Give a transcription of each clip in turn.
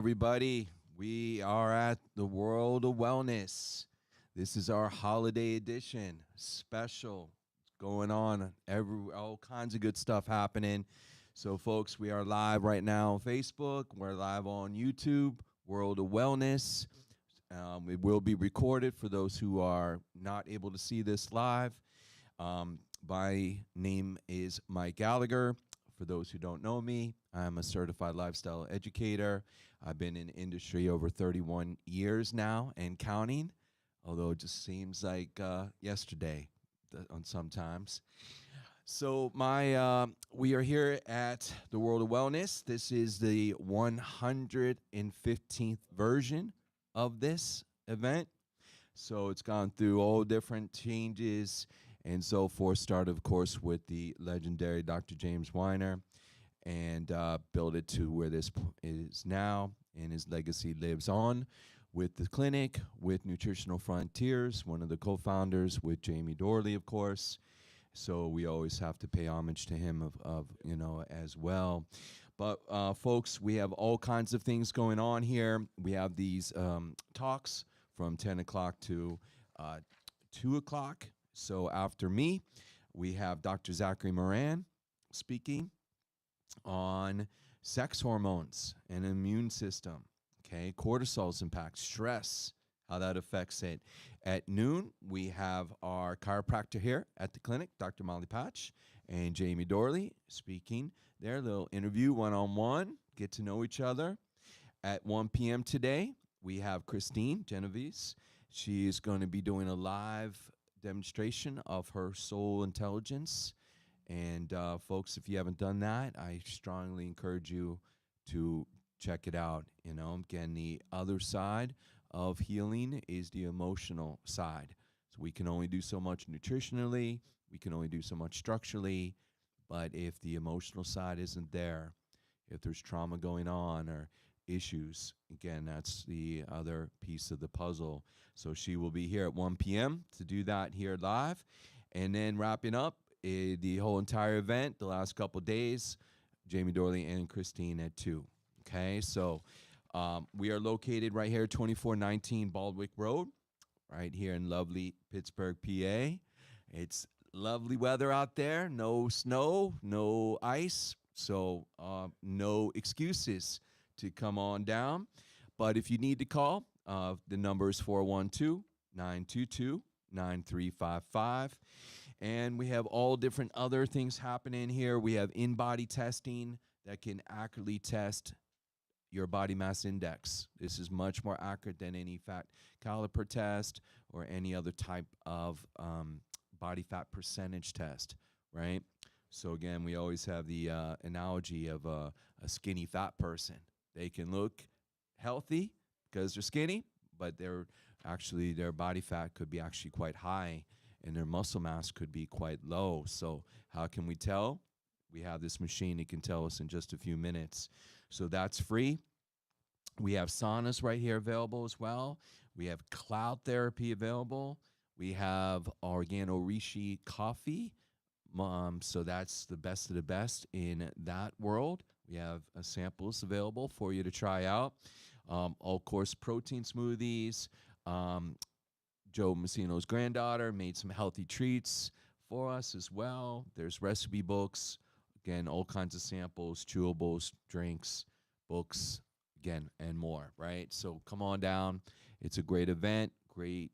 Everybody, we are at the World of Wellness. This is our holiday edition, special. It's going on, all kinds of good stuff happening. So, folks, we are live right now on Facebook. We're live on YouTube, World of Wellness. It will be recorded for those who are not able to see this live. My name is Mike Gallagher. For those who don't know me, I'm a certified lifestyle educator. I've been in industry over 31 years now and counting, although it just seems like yesterday on sometimes. So we are here at the World of Wellness. This is the 115th version of this event. So it's gone through all different changes and so forth. Started, of course, with the legendary Dr. James Weiner and built it to where this is now, and his legacy lives on with the clinic, with Nutritional Frontiers, one of the co-founders, with Jamie Dorley, of course. So we always have to pay homage to him as well. But folks, we have all kinds of things going on here. We have these talks from 10 o'clock to 2 o'clock. So after me, we have Dr. Zachary Moran speaking on sex hormones and immune system, okay, cortisol's impact, stress, how that affects it. At noon, we have our chiropractor here at the clinic, Dr. Molly Patch, and Jamie Dorley speaking. Their little interview one-on-one, get to know each other. At 1 p.m. today, we have Christine Genovese. She is going to be doing a live demonstration of her soul intelligence. And folks, if you haven't done that, I strongly encourage you to check it out. Again, the other side of healing is the emotional side. So we can only do so much nutritionally, we can only do so much structurally, but if the emotional side isn't there, if there's trauma going on or issues, again, that's the other piece of the puzzle. So she will be here at 1 p.m. to do that here live. And then wrapping up the whole entire event, the last couple days, Jamie Dorley and Christine at 2. Okay, so we are located right here, 2419 Baldwick Road, right here in lovely Pittsburgh, PA. It's lovely weather out there, no snow, no ice, so no excuses to come on down. But if you need to call, the number is 412-922-9355. And we have all different other things happening here. We have in-body testing that can accurately test your body mass index. This is much more accurate than any fat caliper test or any other type of body fat percentage test, right? So again, we always have the analogy of a skinny fat person. They can look healthy because they're skinny, but their body fat could be actually quite high, and their muscle mass could be quite low. So how can we tell? We have this machine that can tell us in just a few minutes. So that's free. We have saunas right here available as well. We have cloud therapy available. We have Organo Rishi coffee. So that's the best of the best in that world. We have samples available for you to try out. Of course, protein smoothies. Joe Messino's granddaughter made some healthy treats for us as well. There's recipe books. Again, all kinds of samples, chewables, drinks, books, again, and more, right? So come on down. It's a great event, great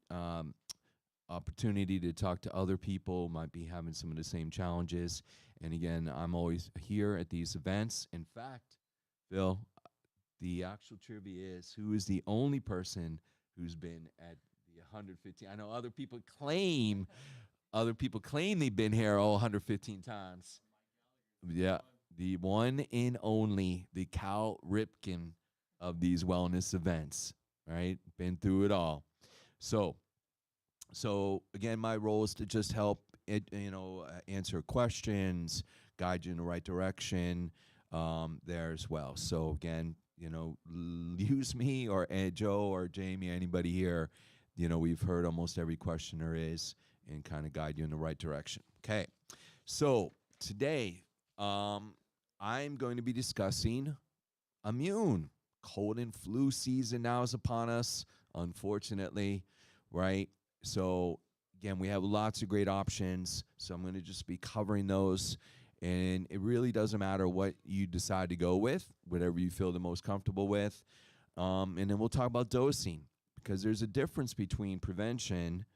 opportunity to talk to other people, might be having some of the same challenges. And again, I'm always here at these events. In fact, Phil, the actual trivia is, who is the only person who's been at the 115? I know other people claim they've been here all 115 times. Yeah, the one and only, the Cal Ripken of these wellness events, right? Been through it all. So again, my role is to just help answer questions, guide you in the right direction there as well. So again, use me or Joe or Jamie, anybody here. We've heard almost every question there is and kind of guide you in the right direction. Okay, so today I'm going to be discussing immune cold and flu season now is upon us, unfortunately, right? So again, we have lots of great options. So I'm going to just be covering those. And it really doesn't matter what you decide to go with, whatever you feel the most comfortable with. And then we'll talk about dosing, because there's a difference between prevention,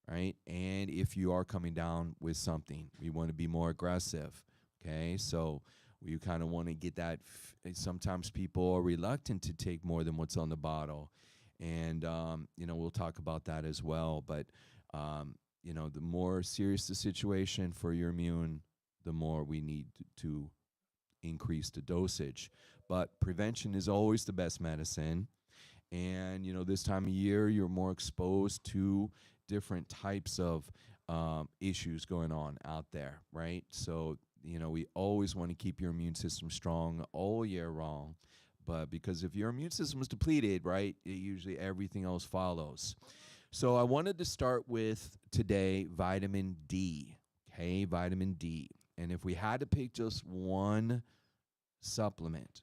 right, and if you are coming down with something. We want to be more aggressive, okay? So we kind of want to get that. Sometimes people are reluctant to take more than what's on the bottle. And, we'll talk about that as well. But, the more serious the situation for your immune, the more we need to increase the dosage. But prevention is always the best medicine. And, this time of year, you're more exposed to different types of issues going on out there, right? So, we always want to keep your immune system strong all year long. But because if your immune system is depleted, right, usually everything else follows. So I wanted to start with today vitamin D, okay, vitamin D. And if we had to pick just one supplement,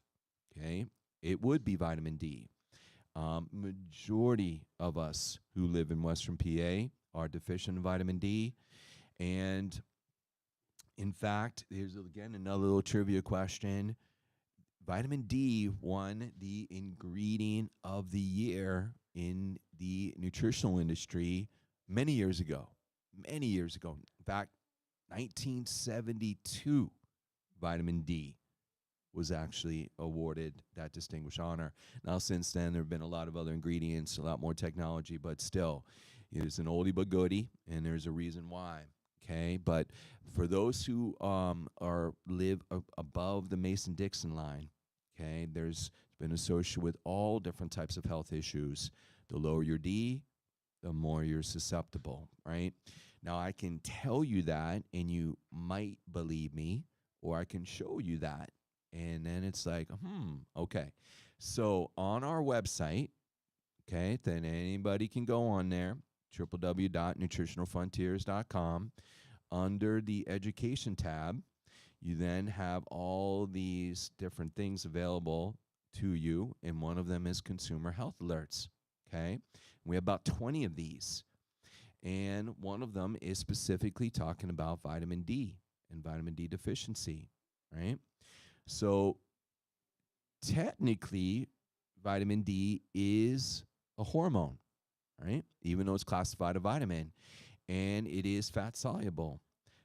okay, it would be vitamin D. Majority of us who live in Western PA are deficient in vitamin D. And in fact, here's again another little trivia question. Vitamin D won the ingredient of the year in the nutritional industry many years ago. Many years ago. In fact, 1972, vitamin D was actually awarded that distinguished honor. Now, since then, there have been a lot of other ingredients, a lot more technology, but still, it's an oldie but goodie, and there's a reason why. Okay, but for those who live above the Mason-Dixon line, okay, there's been associated with all different types of health issues. The lower your D, the more you're susceptible, right? Now, I can tell you that, and you might believe me, or I can show you that. And then it's like, okay. So on our website, okay, then anybody can go on there, www.nutritionalfrontiers.com. Under the education tab, you then have all these different things available to you, and one of them is consumer health alerts, okay? We have about 20 of these, and one of them is specifically talking about vitamin D and vitamin D deficiency, right? So technically, vitamin D is a hormone, right? Even though it's classified a vitamin, and it is fat soluble.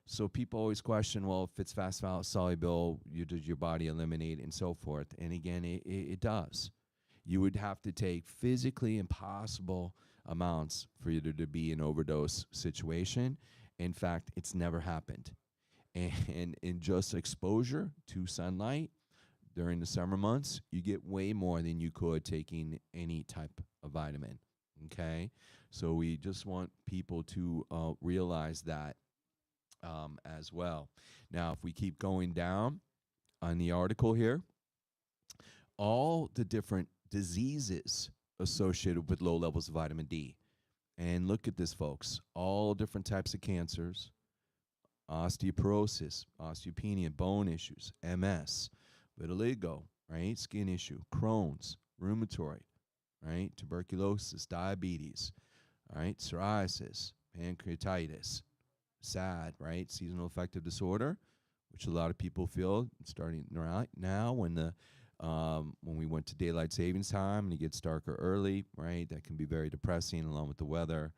So people always question, well, if it's fat soluble, does your body eliminate and so forth? And again, it does. You would have to take physically impossible amounts for you to be an overdose situation. In fact, it's never happened. And in just exposure to sunlight during the summer months, you get way more than you could taking any type of vitamin, okay? So we just want people to realize that as well. Now, if we keep going down on the article here, all the different diseases associated with low levels of vitamin D. And look at this, folks. All different types of cancers, osteoporosis, osteopenia, bone issues, MS, vitiligo, right? Skin issue, Crohn's, rheumatoid, right? Tuberculosis, diabetes, right? Psoriasis, pancreatitis, SAD, right? Seasonal affective disorder, which a lot of people feel starting right now when we went to daylight savings time and it gets darker early, right? That can be very depressing along with the weather.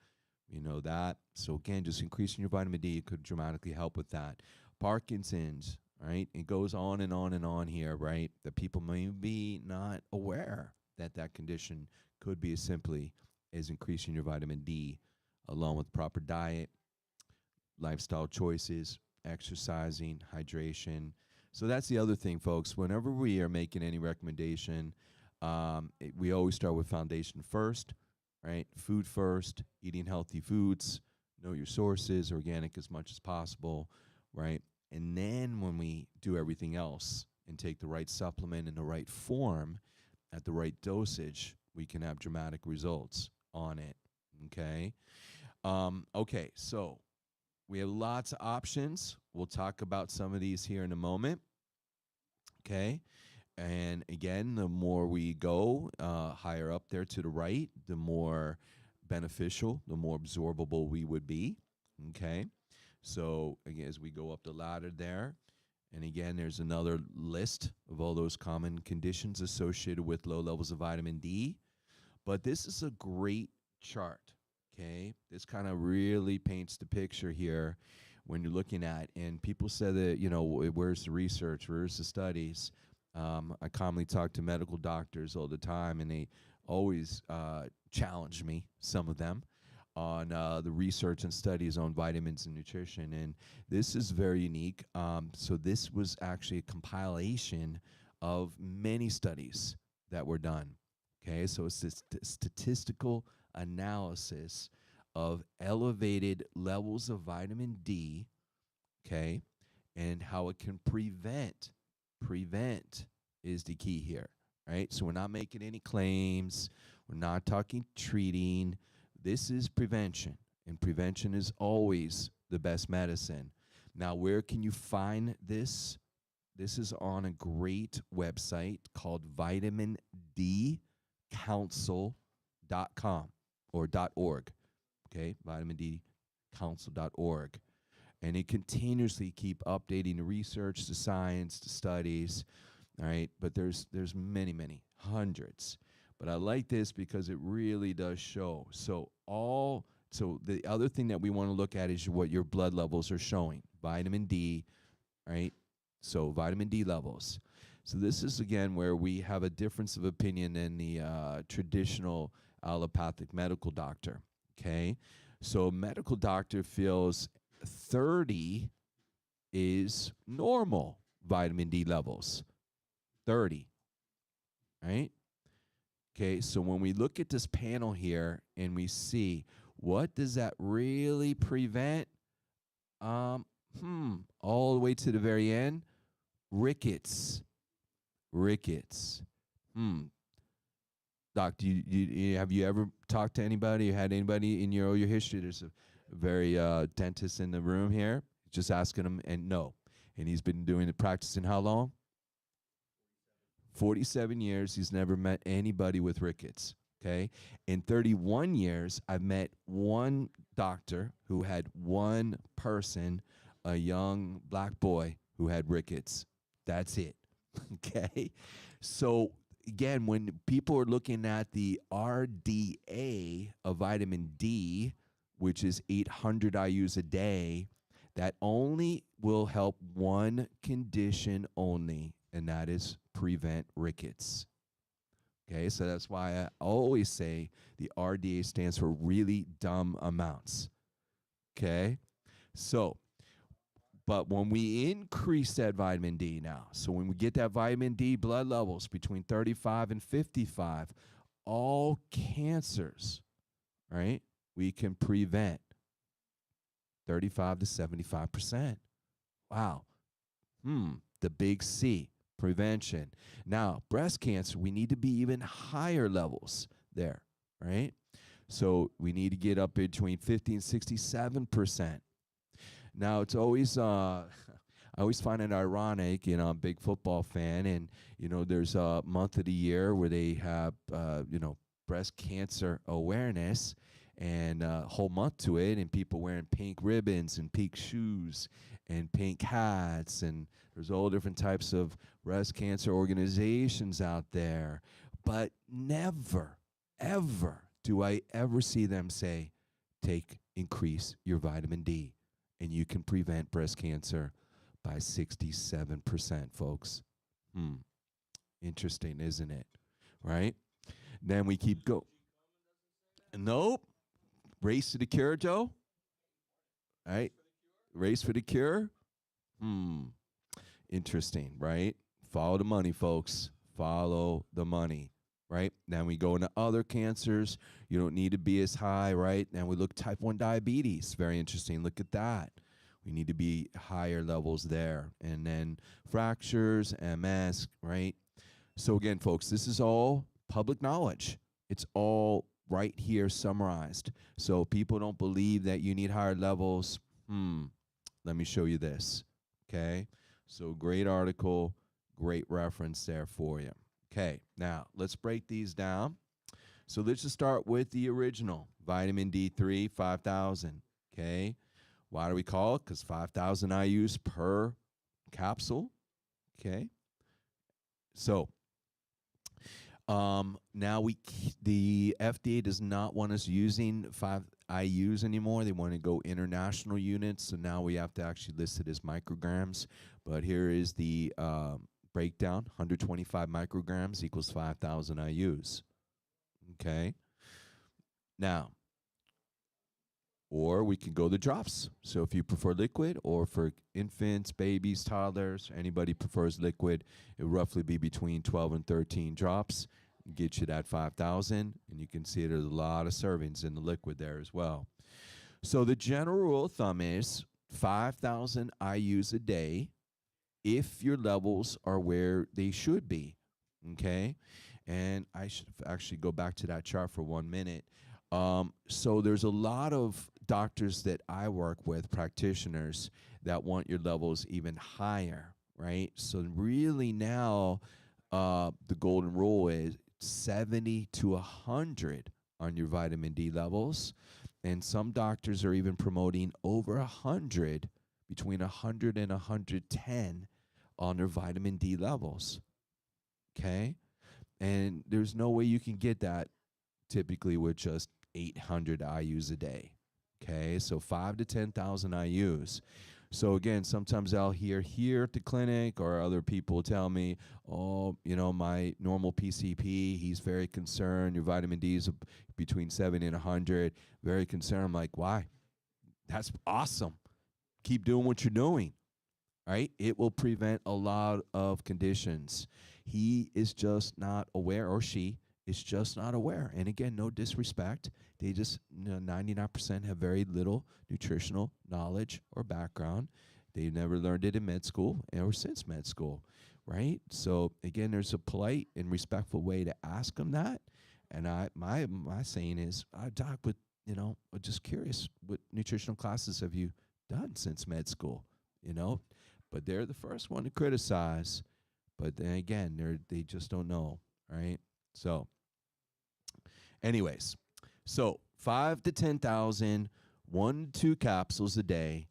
We know that. So again, just increasing your vitamin D could dramatically help with that. Parkinson's, right? It goes on and on and on here, right? That people may be not aware that that condition could be as simply as increasing your vitamin D along with proper diet, lifestyle choices, exercising, hydration. So that's the other thing, folks. Whenever we are making any recommendation, we always start with foundation first, right? Food first, eating healthy foods, know your sources, organic as much as possible, right? And then when we do everything else and take the right supplement in the right form at the right dosage, we can have dramatic results on it, okay? Okay, so we have lots of options. We'll talk about some of these here in a moment, okay? And again, the more we go higher up there to the right, the more beneficial, the more absorbable we would be. Okay. So again, as we go up the ladder there, and again, there's another list of all those common conditions associated with low levels of vitamin D. But this is a great chart. Okay. This kind of really paints the picture here when you're looking at, and people say that, where's the research? Where's the studies? I commonly talk to medical doctors all the time, and they always challenge me, some of them, on the research and studies on vitamins and nutrition. And this is very unique. So this was actually a compilation of many studies that were done. Okay, so it's this statistical analysis of elevated levels of vitamin D, okay, and how it can prevent is the key here, right? So we're not making any claims. We're not talking treating. This is prevention, and prevention is always the best medicine. Now, where can you find this? This is on a great website called vitamindcouncil.com or .org, okay? vitamindcouncil.org. And it continuously keep updating the research, the science, the studies, all right? But there's many, hundreds. But I like this because it really does show. So the other thing that we want to look at is what your blood levels are showing. Vitamin D, right? So vitamin D levels. So this is, again, where we have a difference of opinion than the traditional allopathic medical doctor, okay? So a medical doctor feels 30 is normal vitamin D levels. 30, right? Okay, so when we look at this panel here and we see what does that really prevent, all the way to the very end, rickets. Doc, have you ever talked to anybody or had anybody in your history? There's a very dentist in the room here. Just asking him, and no. And he's been doing the practicing how long? 47 years. He's never met anybody with rickets. Okay. In 31 years, I've met one doctor who had one person, a young black boy who had rickets. That's it. Okay. So again, when people are looking at the RDA of vitamin D, which is 800 IUs a day, that only will help one condition only, and that is prevent rickets. Okay, so that's why I always say the RDA stands for really dumb amounts. Okay, so, but when we increase that vitamin D now, so when we get that vitamin D blood levels between 35 and 55, all cancers, right, we can prevent 35 to 75%. Wow. The big C, prevention. Now, breast cancer, we need to be even higher levels there, right? So we need to get up between 50 and 67%. Now, it's always, I always find it ironic, I'm a big football fan, and, there's a month of the year where they have, breast cancer awareness, and a whole month to it, and people wearing pink ribbons and pink shoes and pink hats, and there's all different types of breast cancer organizations out there. But never, ever do I ever see them say, increase your vitamin D, and you can prevent breast cancer by 67%, folks. Interesting, isn't it? Right? Then we keep going. Nope. Race to the cure, Joe? All right. Race for the cure? Interesting, right? Follow the money, folks. Follow the money, right? Now we go into other cancers. You don't need to be as high, right? Now we look type 1 diabetes. Very interesting. Look at that. We need to be higher levels there. And then fractures, MS, right? So again, folks, this is all public knowledge. It's all right here summarized. So people don't believe that you need higher levels. Let me show you this. Okay. So great article, great reference there for you. Okay, now let's break these down. So let's just start with the original vitamin D3, 5,000. Okay, why do we call it? Because 5,000 IUs per capsule. Okay, so now the FDA does not want us using 5 IUs anymore. They want to go international units. So now we have to actually list it as micrograms. But here is the breakdown: 125 micrograms equals 5,000 IUs. Okay. Now, or we can go the drops. So if you prefer liquid, or for infants, babies, toddlers, anybody prefers liquid, it would roughly be between 12 and 13 drops. Get you that 5,000, and you can see there's a lot of servings in the liquid there as well. So the general rule of thumb is 5,000 IUs a day if your levels are where they should be. Okay, and I should actually go back to that chart for 1 minute. So there's a lot of doctors that I work with, practitioners, that want your levels even higher, right? So really now, the golden rule is 70 to 100 on your vitamin D levels. And some doctors are even promoting over 100, between 100 and 110 on their vitamin D levels. Okay? And there's no way you can get that typically with just 800 IUs a day. Okay, so 5 to 10,000 IUs. So again, sometimes I'll hear here at the clinic, or other people tell me, oh, my normal PCP, he's very concerned. Your vitamin D is between 70 and 100. Very concerned. I'm like, why? That's awesome. Keep doing what you're doing. Right? It will prevent a lot of conditions. He is just not aware, or she is just not aware. And again, no disrespect. They just, 99% have very little nutritional knowledge or background. They've never learned it in med school or since med school, right? So again, there's a polite and respectful way to ask them that. And my saying is, Doc, but just curious, what nutritional classes have you done since med school? But they're the first one to criticize. But then again, they just don't know, right? So, anyways, 5 to 10,000, 1 to 2 capsules a day,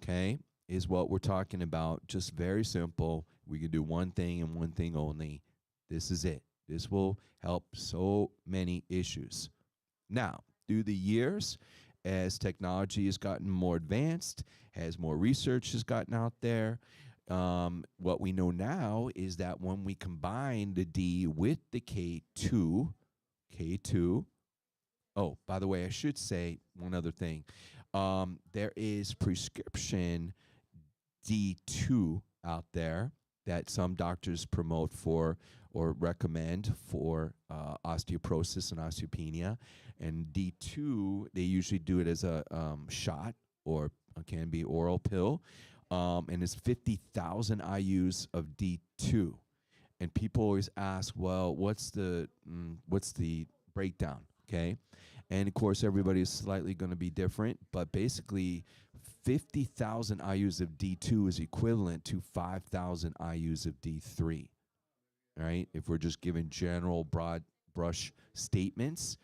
okay, is what we're talking about. Just very simple. We can do one thing and one thing only. This is it. This will help so many issues. Now, through the years, as technology has gotten more advanced, as more research has gotten out there, what we know now is that when we combine the D with the K2, oh, by the way, I should say one other thing. There is prescription D2 out there that some doctors promote for or recommend for osteoporosis and osteopenia. And D2, they usually do it as a shot, or can be oral pill. And it's 50,000 IUs of D2. And people always ask, well, what's the breakdown? Okay. And of course, everybody is slightly going to be different, but basically 50,000 IUs of D2 is equivalent to 5,000 IUs of D3. All right. If we're just giving general broad brush statements.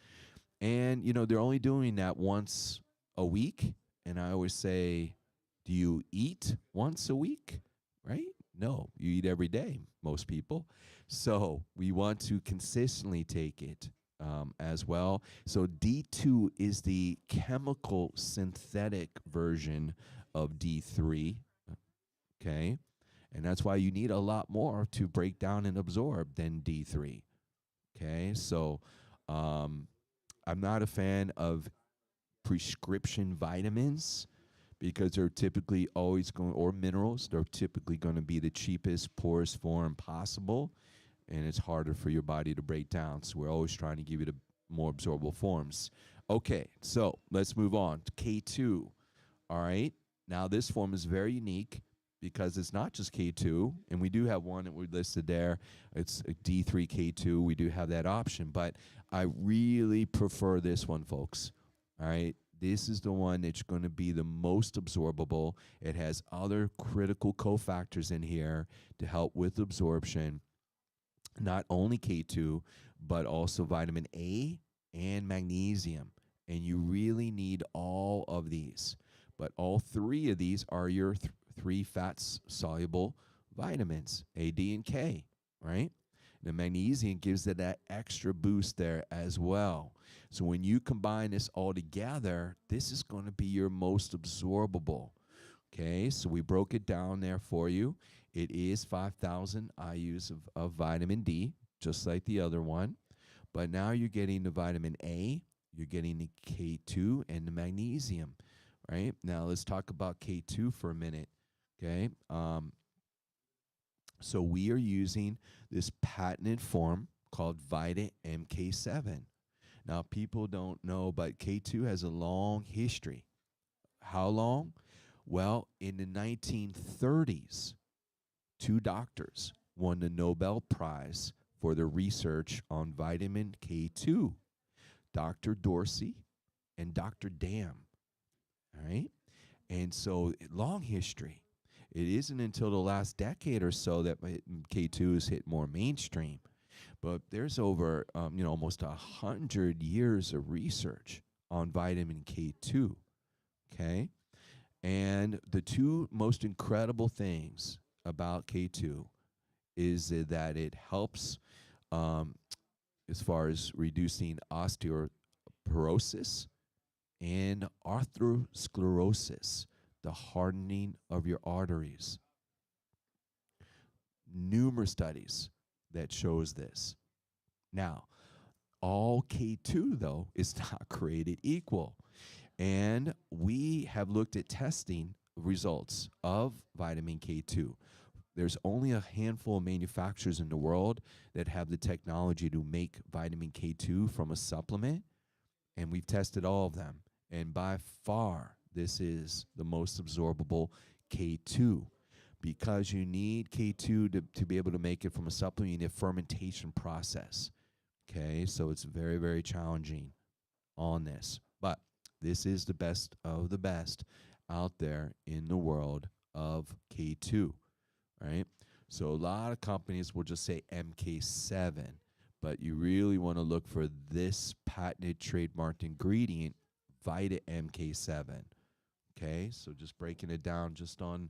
And, they're only doing that once a week. And I always say, do you eat once a week? Right? No, you eat every day, most people. So we want to consistently take it as well. So D2 is the chemical synthetic version of D3. Okay. And that's why you need a lot more to break down and absorb than D3. Okay. So I'm not a fan of prescription vitamins, because they're typically always going, or minerals, they're typically going to be the cheapest, poorest form possible, and it's harder for your body to break down. So we're always trying to give you the more absorbable forms. Okay, so let's move on to K2. All right, now this form is very unique because it's not just K2, and we do have one that we listed there. It's D3 K2. We do have that option, but I really prefer this one, folks. All right, This is the one that's going to be the most absorbable. It has other critical cofactors in here to help with absorption, not only K2, but also vitamin A and magnesium. And you really need all of these. But all three of these are your three fats soluble vitamins, A, D, and K, right? The magnesium gives it that extra boost there as well. So when you combine this all together, this is going to be your most absorbable. Okay, so we broke it down there for you. It is 5,000 IUs of vitamin D, just like the other one. But now you're getting the vitamin A, you're getting the K2, and the magnesium, right? Now let's talk about K2 for a minute, okay? So we are using this patented form called Vita MK7. Now, people don't know, but K2 has a long history. How long? Well, in the 1930s, two doctors won the Nobel Prize for their research on vitamin K2, Dr. Dorsey and Dr. Dam. All right? And so, long history. It isn't until the last decade or so that K2 has hit more mainstream. But there's over, almost 100 years of research on vitamin K2. Okay? And the two most incredible things about K2 is that it helps as far as reducing osteoporosis and atherosclerosis, the hardening of your arteries. Numerous studies that shows this. Now, all K2, though, is not created equal. And we have looked at testing results of vitamin K2. There's only a handful of manufacturers in the world that have the technology to make vitamin K2 from a supplement, and we've tested all of them. And by far, this is the most absorbable K2 because you need K2 to be able to make it from a supplement. You need a fermentation process. Okay, so it's very, very challenging on this. But this is the best of the best out there in the world of K2, right? So a lot of companies will just say MK7, but you really want to look for this patented trademarked ingredient, Vita MK7. Okay, so just breaking it down just on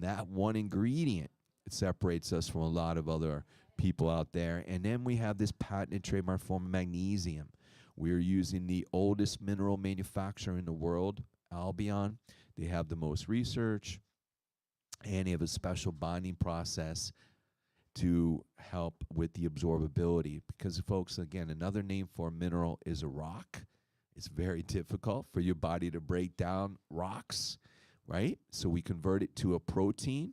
that one ingredient, it separates us from a lot of other people out there. And then we have this patented trademark form of magnesium. We're using the oldest mineral manufacturer in the world, Albion. They have the most research, and they have a special bonding process to help with the absorbability. Because, folks, again, another name for a mineral is a rock. It's very difficult for your body to break down rocks, right? So we convert it to a protein.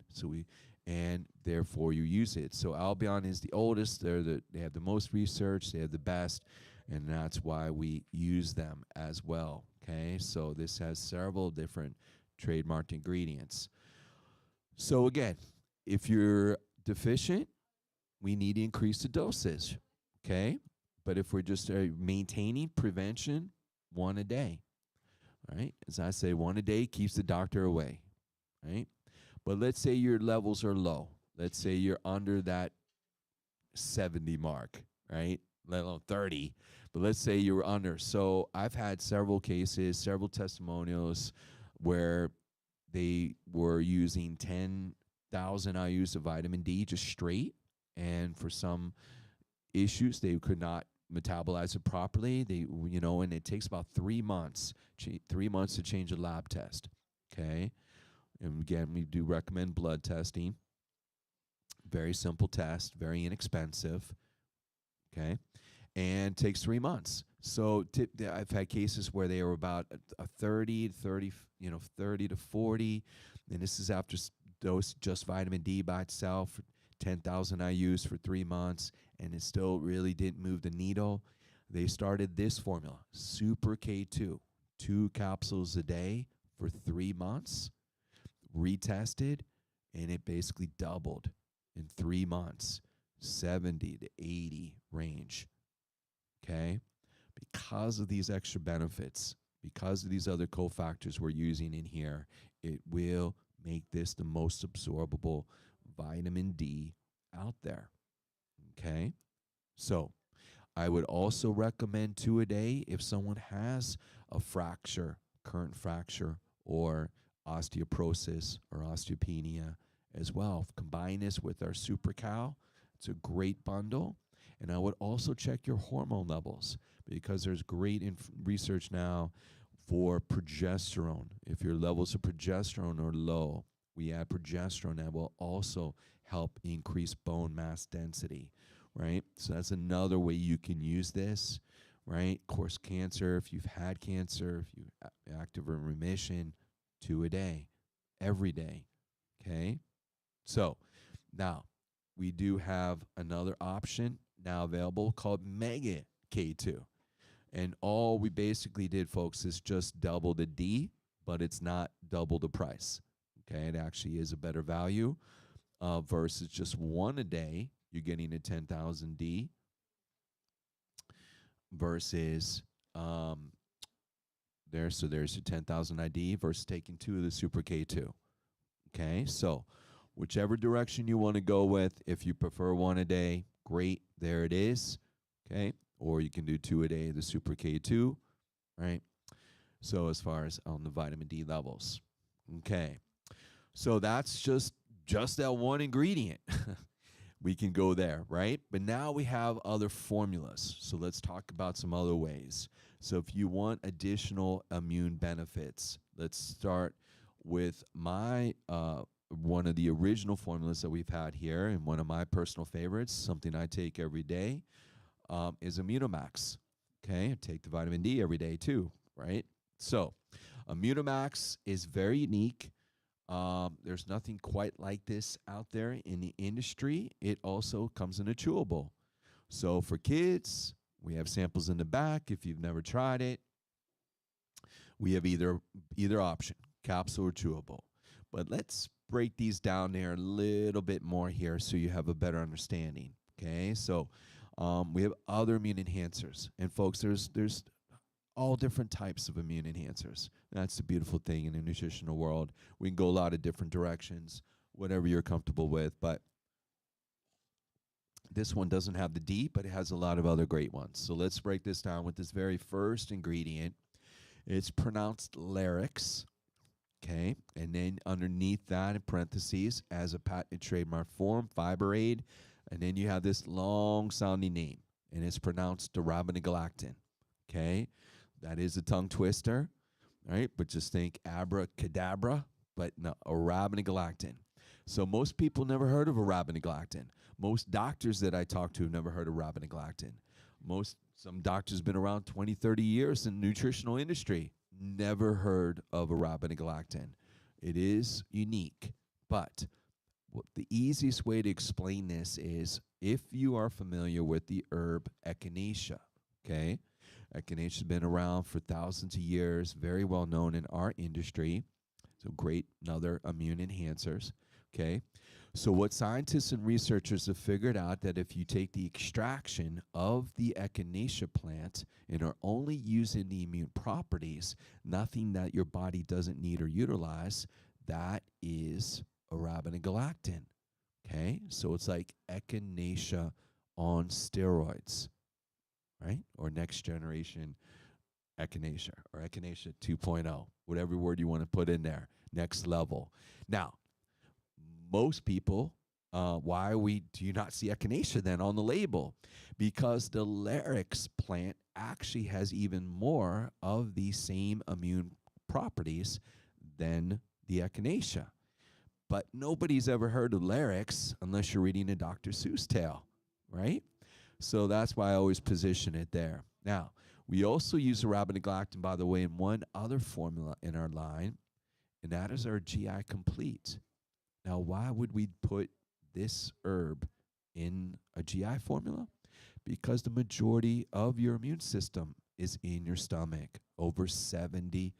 And therefore you use it. So Albion is the oldest. They have the most research. They have the best, and that's why we use them as well. Okay, so this has several different trademarked ingredients. So again, if you're deficient, we need to increase the dosage. Okay, but if we're just maintaining prevention, one a day. Right, as I say, one a day keeps the doctor away. Right. But let's say your levels are low. Let's say you're under that 70 mark, right? Let alone 30. But let's say you're under. So I've had several cases, several testimonials where they were using 10,000 IUs of vitamin D just straight. And for some issues, they could not metabolize it properly. And it takes about 3 months, 3 months to change a lab test. Okay. And again, we do recommend blood testing. Very simple test, very inexpensive. Okay. And takes 3 months. So I've had cases where they were about a 30 to 40. And this is after dose just vitamin D by itself, 10,000 IUs for 3 months. And it still really didn't move the needle. They started this formula, Super K2, 2 capsules a day for 3 months. Retested, and it basically doubled in 3 months, 70 to 80 range. Okay, because of these extra benefits, because of these other cofactors we're using in here, it will make this the most absorbable vitamin D out there. Okay? So, I would also recommend 2 a day if someone has a fracture, current fracture, or osteoporosis or osteopenia as well. Combine this with our Super Cow. It's a great bundle. And I would also check your hormone levels because there's great research now for progesterone. If your levels of progesterone are low, we add progesterone that will also help increase bone mass density, right? So that's another way you can use this, right? Of course, cancer, if you've had cancer, if you're active in remission, 2 a day, every day, okay? So now we do have another option now available called Mega K2. And all we basically did, folks, is just double the D, but it's not double the price. Okay, it actually is a better value versus just 1 a day. You're getting a 10,000 D versus so there's your 10,000 ID versus taking 2 of the Super K2. Okay, so whichever direction you want to go with, if you prefer 1 a day, great, there it is. Okay, or you can do 2 a day of the Super K2, right? So as far as on the vitamin D levels, okay. So that's just that one ingredient. We can go there, right? But now we have other formulas. So let's talk about some other ways. So if you want additional immune benefits, let's start with my one of the original formulas that we've had here, and one of my personal favorites, something I take every day, is Immunomax. Okay, I take the vitamin D every day too, right? So Immunomax is very unique. There's nothing quite like this out there in the industry. It also comes in a chewable. So for kids, we have samples in the back. If you've never tried it, we have either option, capsule or chewable. But let's break these down there a little bit more here so you have a better understanding. Okay, so we have other immune enhancers, and folks, there's all different types of immune enhancers. That's the beautiful thing in the nutritional world. We can go a lot of different directions, whatever you're comfortable with, but this one doesn't have the D, but it has a lot of other great ones. So let's break this down with this very first ingredient. It's pronounced Larix, okay? And then underneath that, in parentheses, as a patent trademark form, Fiberaid, and then you have this long-sounding name, and it's pronounced Durabonagalactin, okay? That is a tongue twister, right? But just think abracadabra, but no, Arabinogalactin. So most people never heard of Arabinogalactin. Most doctors that I talk to have never heard of Arabinogalactin. Some doctors have been around 20, 30 years in the nutritional industry, never heard of Arabinogalactin. It is unique, but the easiest way to explain this is if you are familiar with the herb Echinacea, okay? Echinacea has been around for thousands of years, very well known in our industry. So great, another immune enhancers, okay? So what scientists and researchers have figured out that if you take the extraction of the Echinacea plant and are only using the immune properties, nothing that your body doesn't need or utilize, that is Arabinogalactin, okay? So it's like Echinacea on steroids, right? Or next generation Echinacea or Echinacea 2.0, whatever word you want to put in there, next level. Now, most people, why do you not see Echinacea then on the label? Because the Larix plant actually has even more of the same immune properties than the Echinacea. But nobody's ever heard of Larix unless you're reading a Dr. Seuss tale, right? So that's why I always position it there. Now, we also use Arabinogalactin, by the way, in one other formula in our line, and that is our GI Complete. Now, why would we put this herb in a GI formula? Because the majority of your immune system is in your stomach, over 70%,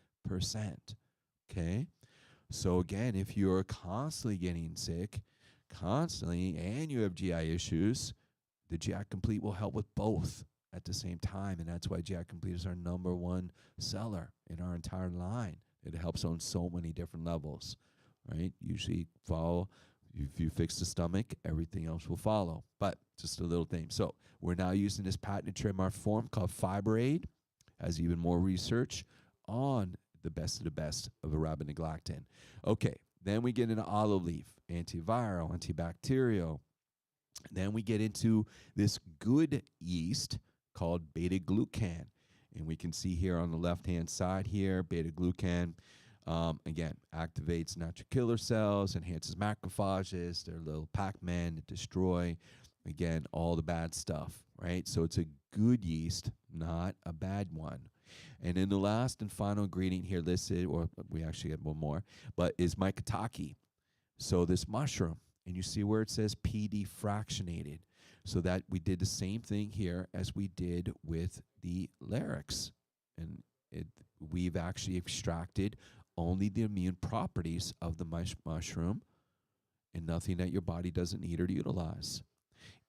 okay? So again, if you're constantly getting sick, and you have GI issues, the GI Complete will help with both at the same time. And that's why Jack Complete is our #1 seller in our entire line. It helps on so many different levels, right? Usually follow, if you fix the stomach, everything else will follow. But just a little thing. So we're now using this patented trademark form called FiberAid. Has even more research on the best of the best of arabinolactin. Okay, then we get into olive leaf, antiviral, antibacterial. Then we get into this good yeast called beta-glucan. And we can see here on the left-hand side here, beta-glucan, again, activates natural killer cells, enhances macrophages. They're little Pac-Man that destroy, again, all the bad stuff, right? So it's a good yeast, not a bad one. And then the last and final ingredient here listed, or we actually get one more, but is maitake. So this mushroom, and you see where it says PD fractionated. So that we did the same thing here as we did with the Larix. And we've actually extracted only the immune properties of the mushroom and nothing that your body doesn't need or utilize.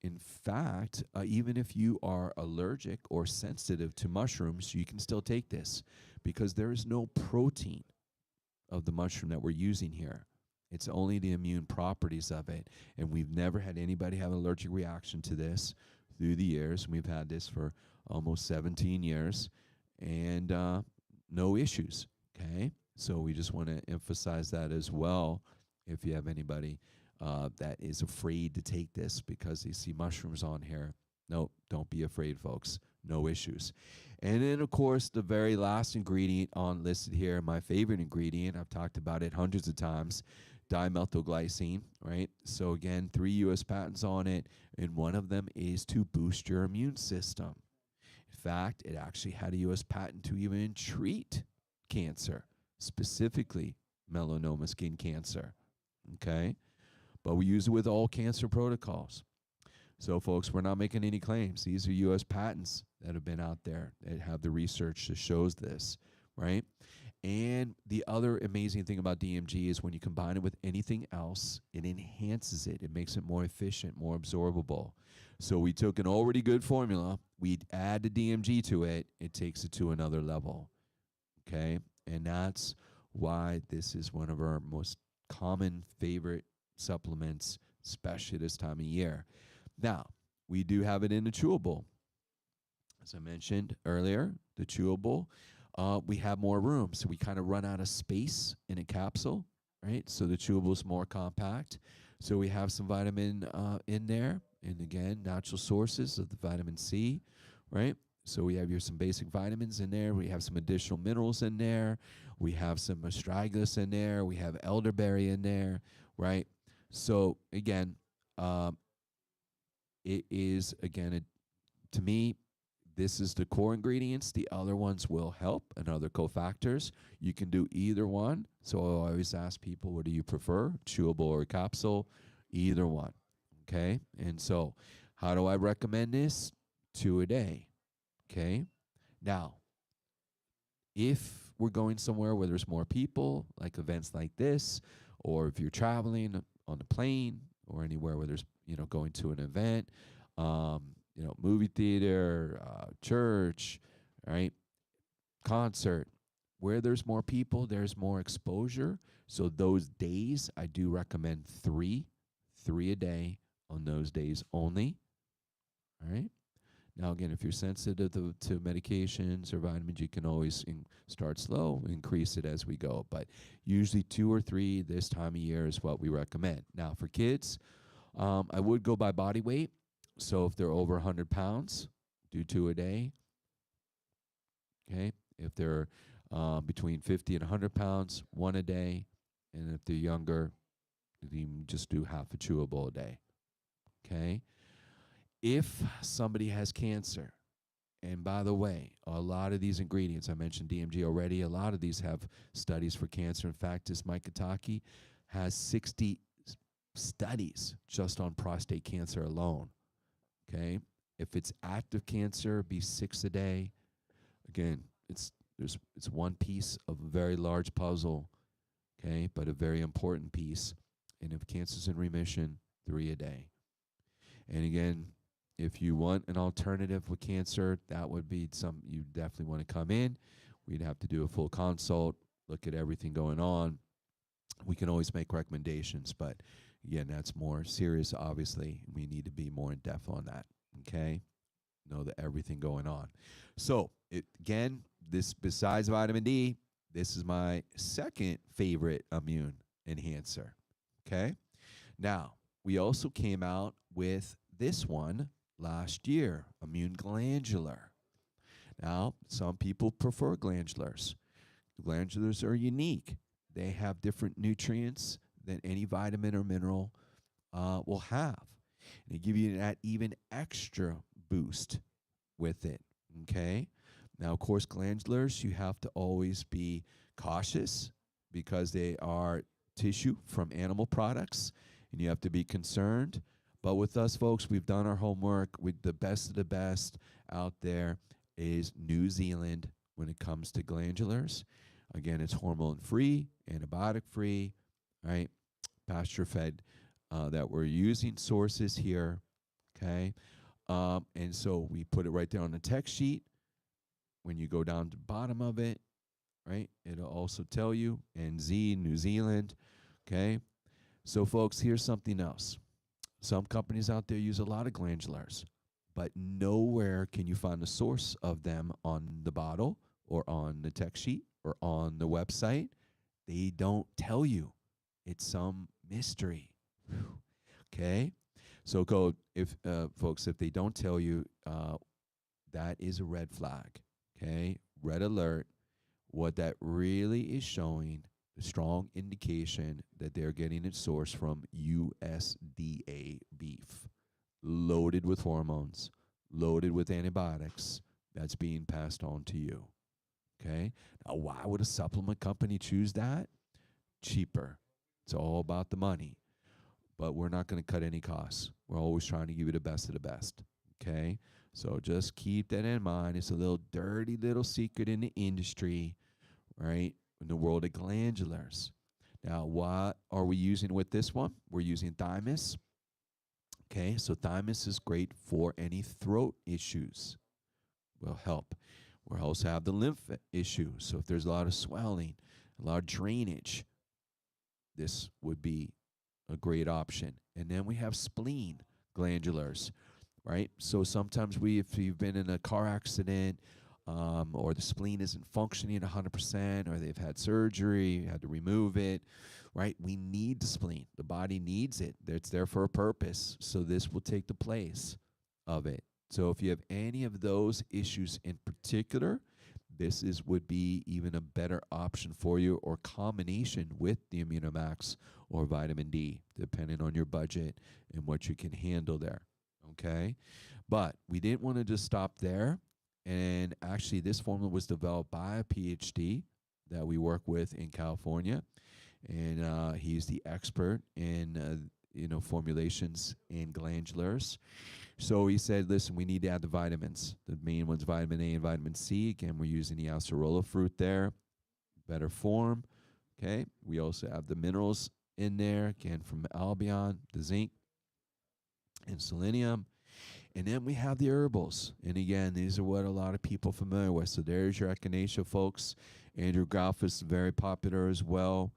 In fact, even if you are allergic or sensitive to mushrooms, you can still take this because there is no protein of the mushroom that we're using here. It's only the immune properties of it. And we've never had anybody have an allergic reaction to this through the years. We've had this for almost 17 years and no issues, okay? So we just want to emphasize that as well if you have anybody that is afraid to take this because they see mushrooms on here. Nope, don't be afraid, folks. No issues. And then, of course, the very last ingredient on listed here, my favorite ingredient, I've talked about it hundreds of times, dimethylglycine, right? So again, 3 U.S. patents on it, and one of them is to boost your immune system. In fact, it actually had a U.S. patent to even treat cancer, specifically melanoma skin cancer, okay? But we use it with all cancer protocols. So, folks, we're not making any claims. These are U.S. patents that have been out there that have the research that shows this, right? And the other amazing thing about DMG is when you combine it with anything else, it enhances it. It makes it more efficient, more absorbable. So we took an already good formula, we add the DMG to it, it takes it to another level, okay? And that's why this is one of our most common favorite supplements, especially this time of year. Now, we do have it in the chewable. As I mentioned earlier, the chewable, we have more room. So we kind of run out of space in a capsule, right? So the chewable is more compact. So we have some vitamin in there. And again, natural sources of the vitamin C, right? So we have here some basic vitamins in there. We have some additional minerals in there. We have some astragalus in there. We have elderberry in there, right? So again, it is, again, to me, this is the core ingredients. The other ones will help and other cofactors. You can do either one. So I always ask people, what do you prefer, chewable or a capsule? Either one, okay? And so how do I recommend this? 2 a day, okay? Now, if we're going somewhere where there's more people, like events like this, or if you're traveling on the plane or anywhere where there's, going to an event, movie theater, church, right? Concert. Where there's more people, there's more exposure. So those days, I do recommend 3 a day on those days only. All right. Now, again, if you're sensitive to medications or vitamins, you can always start slow, increase it as we go. But usually 2 or 3 this time of year is what we recommend. Now, for kids, I would go by body weight. So if they're over 100 pounds, do 2 a day. Okay. If they're between 50 and 100 pounds, 1 a day. And if they're younger, you can just do half a chewable a day. Okay. If somebody has cancer, and by the way, a lot of these ingredients, I mentioned DMG already, a lot of these have studies for cancer. In fact, this maitake has 60 studies just on prostate cancer alone. Okay, if it's active cancer, be 6 a day. Again, it's one piece of a very large puzzle, okay, but a very important piece. And if cancer's in remission, 3 a day. And again, if you want an alternative with cancer, that would be some you definitely want to come in. We'd have to do a full consult, look at everything going on. We can always make recommendations, but again, that's more serious. Obviously, we need to be more in depth on that. Okay, know that everything going on. So again, this besides vitamin D, this is my second favorite immune enhancer. Okay, now we also came out with this one last year, immune glandular. Now, some people prefer glandulars. Glandulars are unique. They have different nutrients than any vitamin or mineral will have. And they give you that even extra boost with it. Okay. Now, of course, glandulars, you have to always be cautious because they are tissue from animal products, and you have to be concerned. But with us, folks, we've done our homework. With the best of the best out there is New Zealand when it comes to glandulars. Again, it's hormone free, antibiotic free, right? Pasture fed that we're using sources here. Okay. And so we put it right there on the text sheet. When you go down to the bottom of it, right, it'll also tell you NZ, New Zealand. Okay. So, folks, here's something else. Some companies out there use a lot of glandulars, but nowhere can you find the source of them on the bottle or on the text sheet or on the website. They don't tell you. It's some mystery. Whew. Okay. So go if folks, if they don't tell you, that is a red flag. Okay, red alert. What that really is showing, the strong indication that they're getting its source from USDA beef, loaded with hormones, loaded with antibiotics. That's being passed on to you. Okay. Now, why would a supplement company choose that? Cheaper. It's all about the money. But we're not going to cut any costs. We're always trying to give you the best of the best. Okay? So just keep that in mind. It's a little dirty little secret in the industry, right? In the world of glandulars. Now, what are we using with this one? We're using thymus. Okay, so thymus is great for any throat issues. Will help. We also have the lymph issue. So if there's a lot of swelling, a lot of drainage, this would be a great option. And then we have spleen glandulars, right? So sometimes if you've been in a car accident, or the spleen isn't functioning 100%, or they've had surgery, had to remove it, right? We need the spleen. The body needs it. It's there for a purpose. So this will take the place of it. So if you have any of those issues in particular, would be even a better option for you, or combination with the Immunomax or vitamin D, depending on your budget and what you can handle there. Okay. But we didn't want to just stop there. And actually, this formula was developed by a PhD that we work with in California. And he's the expert in, formulations in glandulars. So he said, listen, we need to add the vitamins. The main one's vitamin A and vitamin C. Again, we're using the acerola fruit there, better form. Okay. We also have the minerals in there, again, from Albion, the zinc and selenium. And then we have the herbals. And again, these are what a lot of people are familiar with. So there's your echinacea, folks. Andrew Grouf is very popular as well.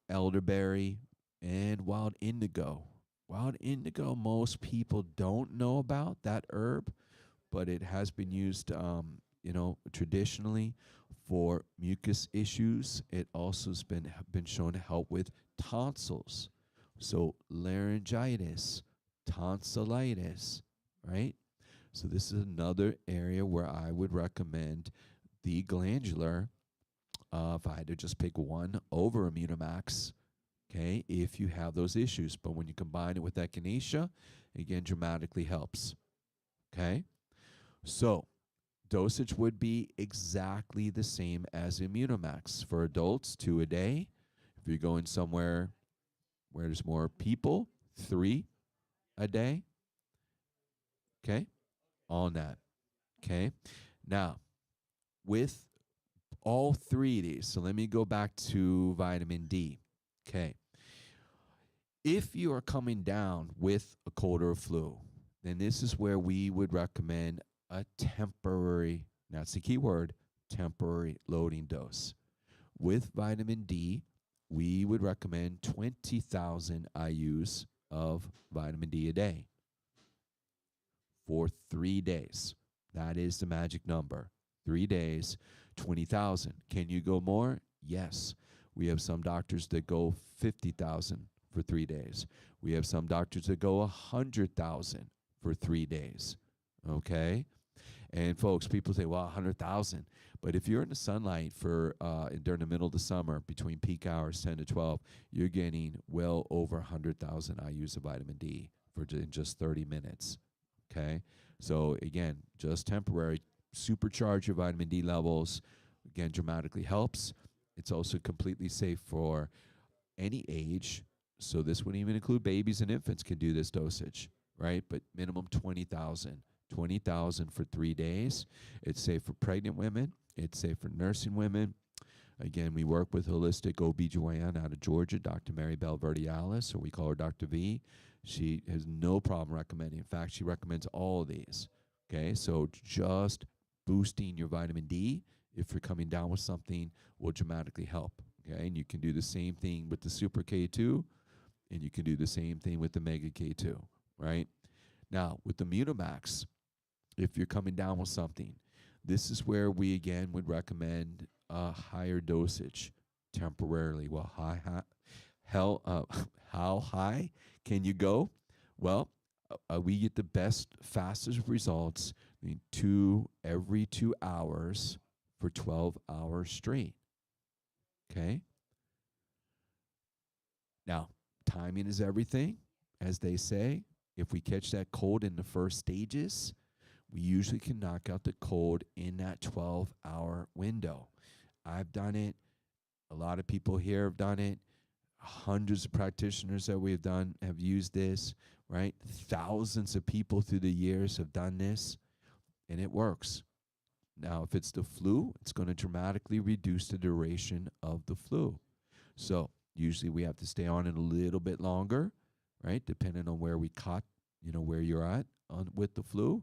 Elderberry and wild indigo. Wild indigo, most people don't know about that herb, but it has been used, traditionally for mucus issues. It also has been shown to help with tonsils. So laryngitis, tonsillitis, right? So this is another area where I would recommend the glandular. If I had to just pick one over Immunomax, okay, if you have those issues. But when you combine it with echinacea, again, dramatically helps. Okay? So dosage would be exactly the same as Immunomax. For adults, 2 a day. If you're going somewhere where there's more people, 3 a day. Okay? On that. Okay? Now, with all 3 of these, so let me go back to vitamin D. Okay. If you are coming down with a cold or a flu, then this is where we would recommend a temporary, that's the key word, temporary loading dose. With vitamin D, we would recommend 20,000 IUs of vitamin D a day for 3 days. That is the magic number. 3 days, 20,000. Can you go more? Yes. We have some doctors that go 50,000 for 3 days. We have some doctors that go 100,000 for 3 days. Okay? And folks, people say, well, 100,000. But if you're in the sunlight for during the middle of the summer, between peak hours 10 to 12, you're getting well over 100,000 IUs of vitamin D in just 30 minutes. Okay? So again, just temporary, supercharge your vitamin D levels. Again, dramatically helps. It's also completely safe for any age. So this would even include babies and infants can do this dosage, right? But minimum 20,000. 20,000 for 3 days. It's safe for pregnant women. It's safe for nursing women. Again, we work with holistic OBGYN out of Georgia, Dr. Mary Bell Verdialis, or we call her Dr. V. She has no problem recommending. In fact, she recommends all of these. Okay, so just boosting your vitamin D, if you're coming down with something, will dramatically help. Okay, and you can do the same thing with the Super K2, and you can do the same thing with the Mega K2, right? Now, with the Immunomax, if you're coming down with something, this is where we again would recommend a higher dosage temporarily. Well, how high can you go? Well, we get the best, fastest results in every 2 hours for 12 hours straight. Okay? Now, timing is everything, as they say. If we catch that cold in the first stages, we usually can knock out the cold in that 12-hour window. I've done it. A lot of people here have done it. Hundreds of practitioners that we've done have used this, right? Thousands of people through the years have done this, and it works. Now, if it's the flu, it's going to dramatically reduce the duration of the flu. So usually we have to stay on it a little bit longer, right? Depending on where we caught, where you're at with the flu,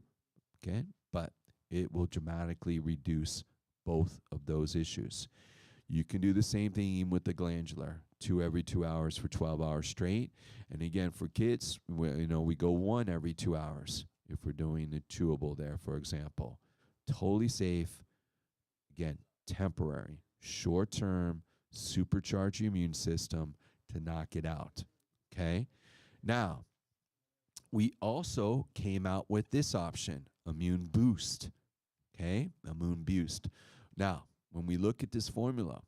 okay? But it will dramatically reduce both of those issues. You can do the same thing even with the glandular, every 2 hours for 12 hours straight. And again, for kids, we go 1 every 2 hours if we're doing the chewable there, for example. Totally safe. Again, temporary, short-term, supercharge your immune system to knock it out, okay? Now, we also came out with this option, Immune Boost, okay? Immune Boost. Now, when we look at this formula,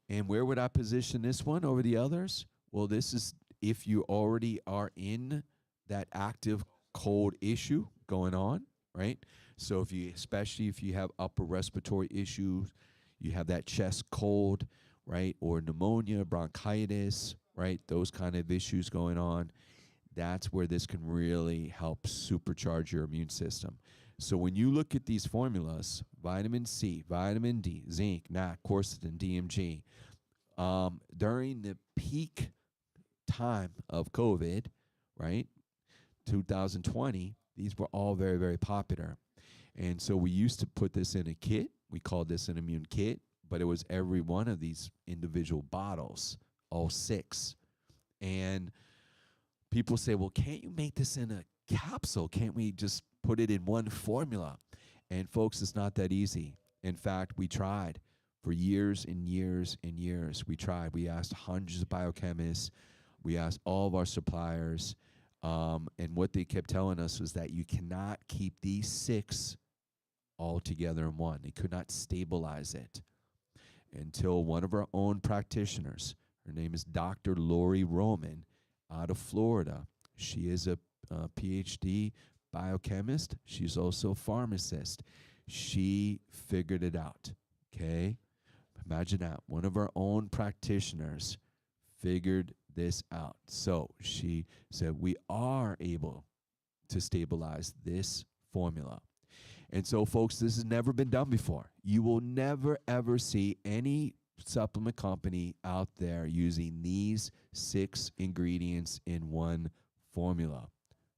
and where would I position this one over the others? Well, this is if you already are in that active cold issue going on, right? So especially if you have upper respiratory issues, you have that chest cold, right? Or pneumonia, bronchitis, right? Those kind of issues going on. That's where this can really help supercharge your immune system. So when you look at these formulas, vitamin C, vitamin D, zinc, NAC, quercetin, DMG, during the peak time of COVID, right, 2020, these were all very, very popular. And so we used to put this in a kit. We called this an immune kit, but it was every one of these individual bottles, all 6. And people say, well, can't you make this in a capsule? Can't we just put it in one formula? And folks, it's not that easy. In fact, we tried for years and years and years. We tried. We asked hundreds of biochemists. We asked all of our suppliers. And what they kept telling us was that you cannot keep these 6 all together in one. They could not stabilize it until one of our own practitioners, her name is Dr. Lori Roman out of Florida. She is a PhD biochemist. She's also a pharmacist. She figured it out, okay? Imagine that. One of our own practitioners figured this out. So she said, we are able to stabilize this formula. And so, folks, this has never been done before. You will never, ever see any supplement company out there using these 6 ingredients in one formula.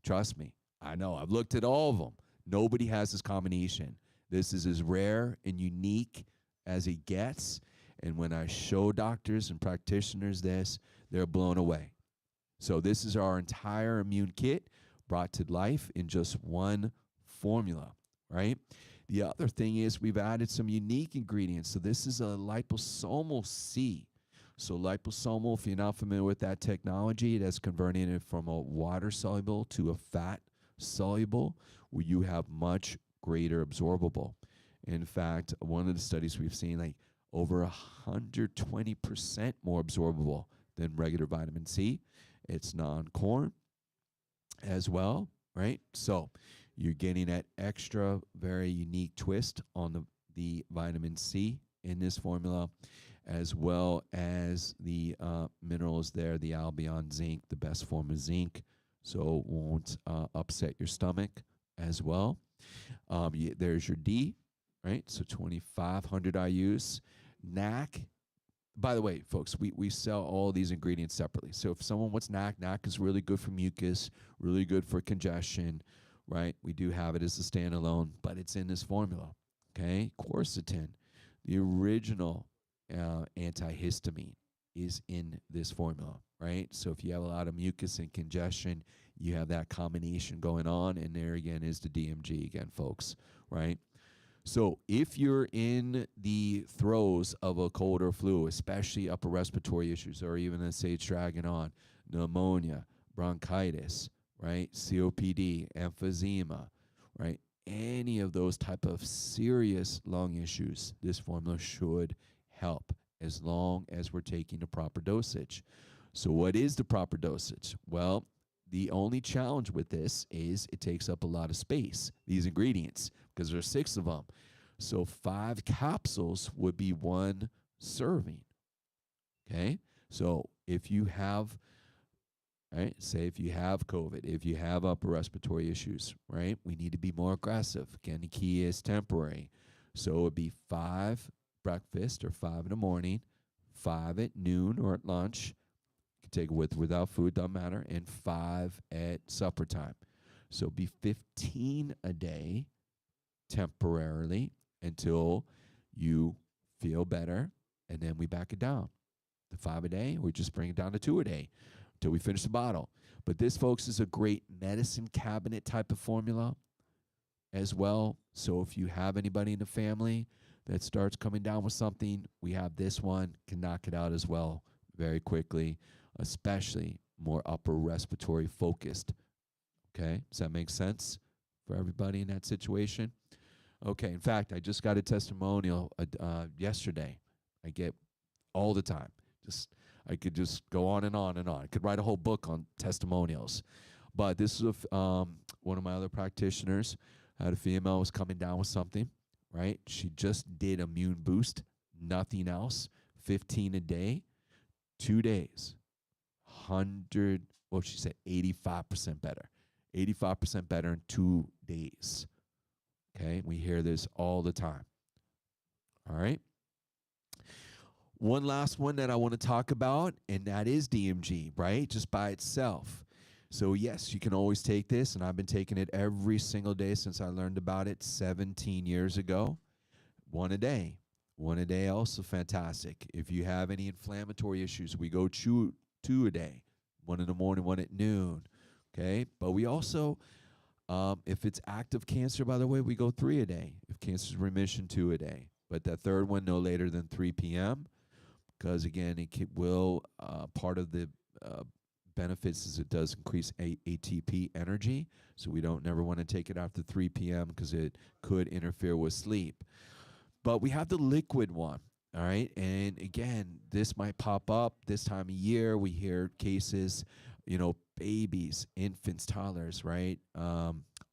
Trust me. I know. I've looked at all of them. Nobody has this combination. This is as rare and unique as it gets. And when I show doctors and practitioners this, they're blown away. So this is our entire immune kit brought to life in just one formula, right? The other thing is we've added some unique ingredients. So this is a liposomal C. So liposomal, if you're not familiar with that technology, that's converting it from a water soluble to a fat soluble, where you have much greater absorbable. In fact, one of the studies we've seen, like over 120% more absorbable than regular vitamin C. It's non-corn as well, right? So you're getting that extra very unique twist on the vitamin C in this formula, as well as the minerals there, the Albion zinc, the best form of zinc, so it won't upset your stomach as well. There's your D, right? So 2,500 IUs. NAC, by the way, folks, we sell all these ingredients separately. So if someone wants NAC, NAC is really good for mucus, really good for congestion, right? We do have it as a standalone, but it's in this formula, okay? Quercetin, the original antihistamine, is in this formula, right? So if you have a lot of mucus and congestion, you have that combination going on, and there again is the DMG again, folks, right? So if you're in the throes of a cold or flu, especially upper respiratory issues, or even let's say it's dragging on, pneumonia, bronchitis, right, COPD, emphysema, right, any of those type of serious lung issues, this formula should help as long as we're taking the proper dosage. So what is the proper dosage? Well, the only challenge with this is it takes up a lot of space, these ingredients, because there's 6 of them. So 5 capsules would be 1 serving. Okay? So if you have, right, say if you have COVID, if you have upper respiratory issues, right, we need to be more aggressive. Again, the key is temporary. So it would be 5 breakfast or 5 in the morning, 5 at noon or at lunch. You can take it with without food, doesn't matter, and 5 at supper time. So it'd be 15 a day temporarily until you feel better, and then we back it down. The 5 a day, we just bring it down to 2 a day until we finish the bottle. But this, folks, is a great medicine cabinet type of formula as well. So if you have anybody in the family that starts coming down with something, we have this one, can knock it out as well very quickly, especially more upper respiratory focused. Okay, does that make sense for everybody in that situation? Okay, in fact, I just got a testimonial yesterday. I get all the time. I could just go on and on and on. I could write a whole book on testimonials. But this is one of my other practitioners. Had a female was coming down with something, right? She just did immune boost, nothing else, 15 a day, 2 days, 100, well, she said 85% better. 85% better in 2 days. Okay, we hear this all the time. All right. One last one that I want to talk about, and that is DMG, right? Just by itself. So yes, you can always take this, and I've been taking it every single day since I learned about it 17 years ago. 1 a day. 1 a day also fantastic. If you have any inflammatory issues, we go 2 a day. 1 in the morning, 1 at noon. Okay, but we also, if it's active cancer, by the way, we go 3 a day. If cancer's remission, 2 a day. But that third one, no later than 3 p.m., because again, it will, part of the benefits is it does increase ATP energy, so we don't never want to take it after 3 p.m. because it could interfere with sleep. But we have the liquid one, all right? And again, this might pop up this time of year. We hear cases, babies, infants, toddlers, right?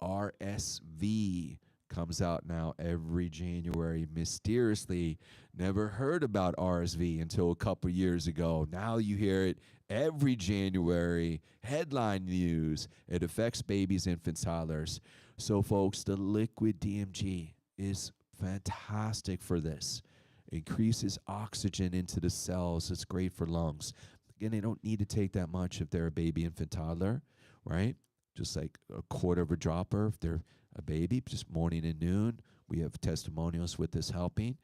RSV comes out now every January. Mysteriously, never heard about RSV until a couple years ago. Now you hear it every January. Headline news. It affects babies, infants, toddlers. So, folks, the liquid DMG is fantastic for this. Increases oxygen into the cells. It's great for lungs. Again, they don't need to take that much if they're a baby, infant, toddler, right? just like a quarter of a dropper if they're a baby, just morning and noon. We have testimonials with this helping.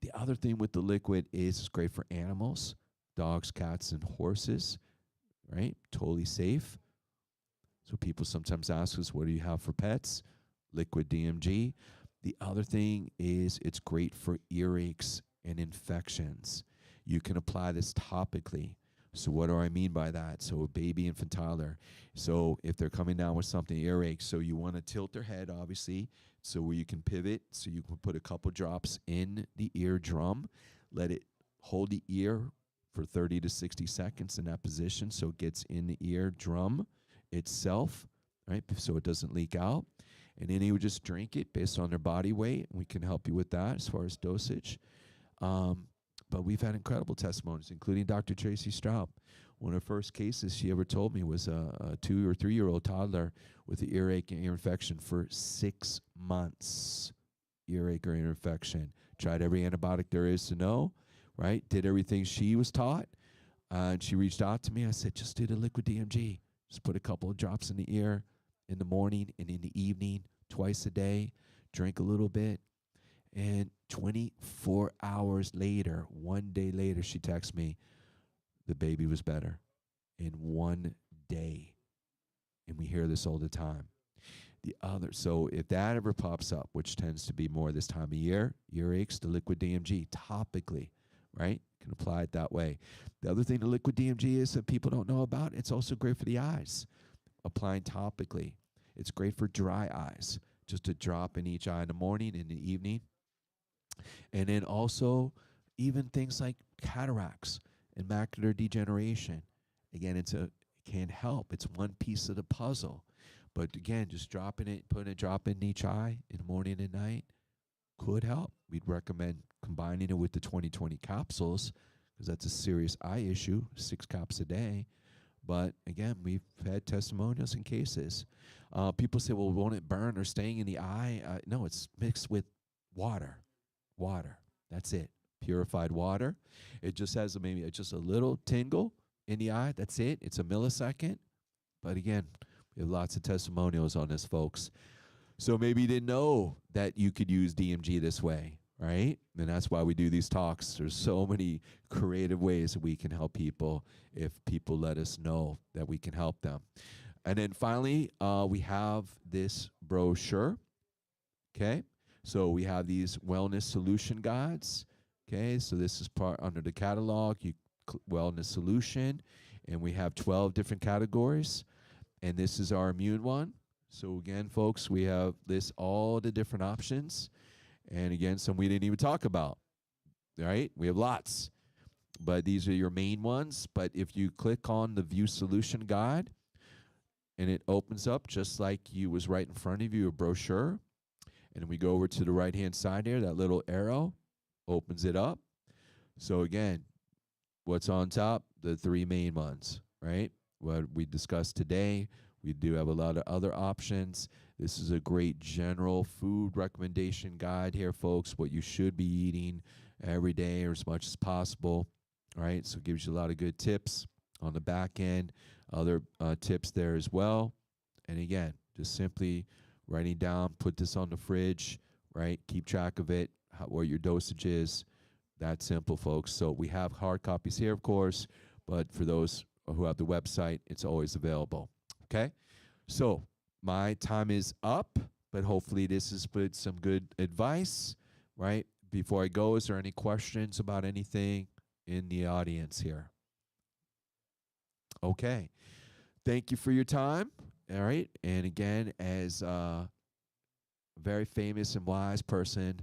The other thing with the liquid is it's great for animals, dogs, cats, and horses, right? Totally safe. So people sometimes ask us, what do you have for pets? Liquid DMG. The other thing is it's great for earaches and infections. You can apply this topically. So what do I mean by that? So a baby, infant, toddler. So if they're coming down with something, earache, so you want to tilt their head, obviously, so where you can pivot, so you can put a couple drops in the eardrum, let it hold the ear for 30 to 60 seconds in that position, so it gets in the eardrum itself, right? So it doesn't leak out. And then you would just drink it based on their body weight. We can help you with that as far as dosage. But we've had incredible testimonies, including Dr. Tracy Straub. One of her first cases she ever told me was a 2 or 3 year old toddler with an earache and ear infection for 6 months. Earache or ear infection. Tried every antibiotic there is to know, right? Did everything she was taught. And she reached out to me. I said, just do the liquid DMG. Just put a couple of drops in the ear in the morning and in the evening, twice a day. Drink a little bit. And 24 hours later, 1 day later, she texts me, the baby was better in 1 day. And we hear this all the time. So if that ever pops up, which tends to be more this time of year, earaches, the liquid DMG, topically, right? Can apply it that way. The other thing the liquid DMG is that people don't know about, it's also great for the eyes. Applying topically. It's great for dry eyes. Just a drop in each eye in the morning and in the evening. And then also even things like cataracts and macular degeneration. Again, it can help. It's one piece of the puzzle. But again, just dropping it, putting a drop in each eye in the morning and night could help. We'd recommend combining it with the 20/20 capsules because that's a serious eye issue, 6 caps a day. But again, we've had testimonials and cases. People say, well, won't it burn or staying in the eye? No, it's mixed with water. Water. That's it. Purified water. It just has maybe just a little tingle in the eye. That's it. It's a millisecond. But again, we have lots of testimonials on this, folks. So maybe you didn't know that you could use DMG this way, right? And that's why we do these talks. There's so many creative ways that we can help people if people let us know that we can help them. And then finally, we have this brochure, okay? So we have these wellness solution guides, okay? So this is part under the catalog, wellness solution, and we have 12 different categories, and this is our immune one. So again, folks, we have all the different options, and again, some we didn't even talk about, right? We have lots, but these are your main ones. But if you click on the View Solution Guide, and it opens up just like you was right in front of you, a brochure, and we go over to the right-hand side there, that little arrow opens it up. So again, what's on top? The 3 main ones, right? What we discussed today. We do have a lot of other options. This is a great general food recommendation guide here, folks, what you should be eating every day or as much as possible, right? So it gives you a lot of good tips on the back end, other tips there as well. And again, just simply writing down, put this on the fridge, right? Keep track of it, what your dosage is. That simple, folks. So we have hard copies here, of course, but for those who have the website, it's always available. Okay, so my time is up, but hopefully this has put some good advice, right? Before I go, is there any questions about anything in the audience here? Okay, thank you for your time. All right, and again, as a very famous and wise person,